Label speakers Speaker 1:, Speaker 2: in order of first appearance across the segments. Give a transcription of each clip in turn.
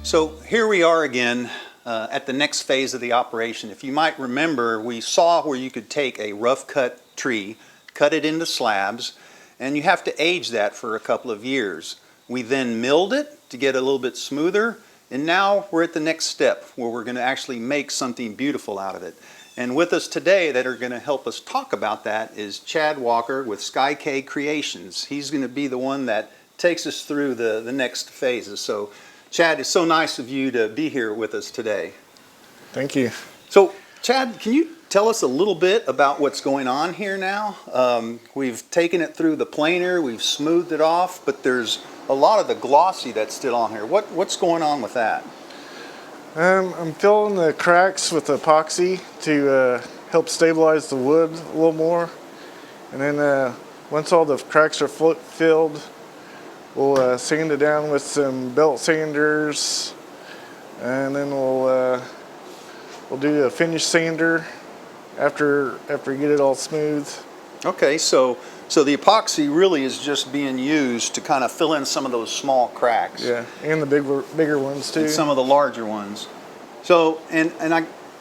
Speaker 1: So here we are again at the next phase of the operation. If you might remember, we saw where you could take a rough cut tree, cut it into slabs, and you have to age that for a couple of years. We then milled it to get a little bit smoother, and now we're at the next step where we're going to actually make something beautiful out of it. And with us today that are going to help us talk about that is Chad Walker with Sky K Creations. He's going to be the one that takes us through the next phases. So Chad, it's so nice of you to be here with us today.
Speaker 2: Thank you.
Speaker 1: So Chad, can you tell us a little bit about what's going on here now? We've taken it through the planer, we've smoothed it off, but there's a lot of the glossy that's still on here. What's going on with that?
Speaker 2: I'm filling the cracks with epoxy to help stabilize the wood a little more. And then once all the cracks are filled, we'll sand it down with some belt sanders, and then we'll do a finish sander after we get it all smooth.
Speaker 1: Okay, so the epoxy really is just being used to kind of fill in some of those small cracks.
Speaker 2: Yeah, and the bigger ones too.
Speaker 1: And some of the larger ones. So,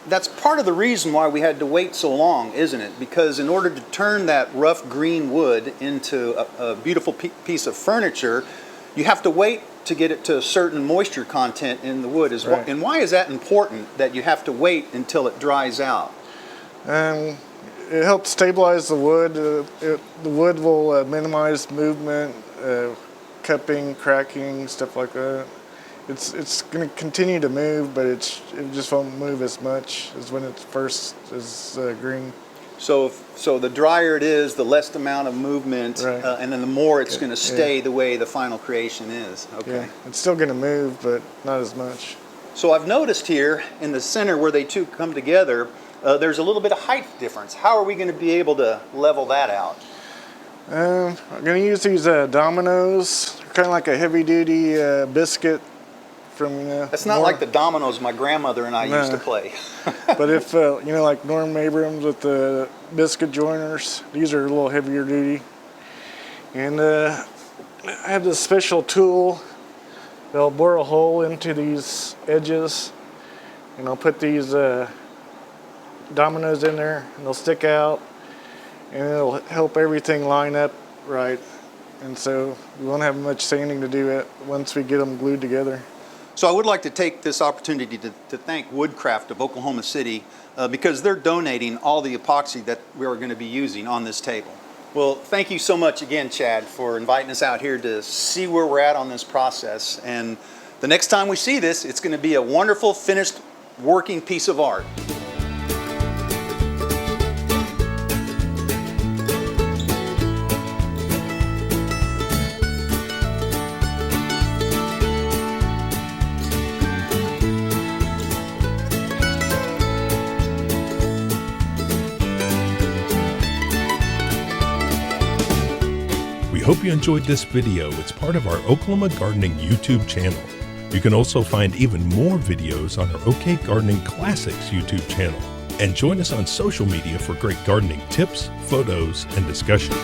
Speaker 1: that's part of the reason why we had to wait so long, isn't it? Because in order to turn that rough green wood into a beautiful piece of furniture, you have to wait to get it to a certain moisture content in the wood.
Speaker 2: Right.
Speaker 1: And why is that important, that you have to wait until it dries out?
Speaker 2: It helps stabilize the wood. The wood will minimize movement, cupping, cracking, stuff like that. It's going to continue to move, but it just won't move as much as when it first is green.
Speaker 1: So the drier it is, the less amount of movement,
Speaker 2: right.
Speaker 1: And then the more it's going to stay the way the final creation is. Okay.
Speaker 2: Yeah, it's still going to move, but not as much.
Speaker 1: So I've noticed here in the center where they two come together, there's a little bit of height difference. How are we going to be able to level that out?
Speaker 2: I'm going to use these dominoes, kind of like a heavy-duty biscuit.
Speaker 1: That's not like the dominoes my grandmother and I used to play.
Speaker 2: But if, like Norm Abrams with the biscuit joiners, these are a little heavier duty. And I have this special tool that'll bore a hole into these edges, and I'll put these dominoes in there, and they'll stick out, and it'll help everything line up right. And so we won't have much sanding to do it once we get them glued together.
Speaker 1: So I would like to take this opportunity to thank Woodcraft of Oklahoma City because they're donating all the epoxy that we are going to be using on this table. Well, thank you so much again, Chad, for inviting us out here to see where we're at on this process. And the next time we see this, it's going to be a wonderful, finished, working piece of art.
Speaker 3: We hope you enjoyed this video. It's part of our Oklahoma Gardening YouTube channel. You can also find even more videos on our OK Gardening Classics YouTube channel. And join us on social media for great gardening tips, photos, and discussion.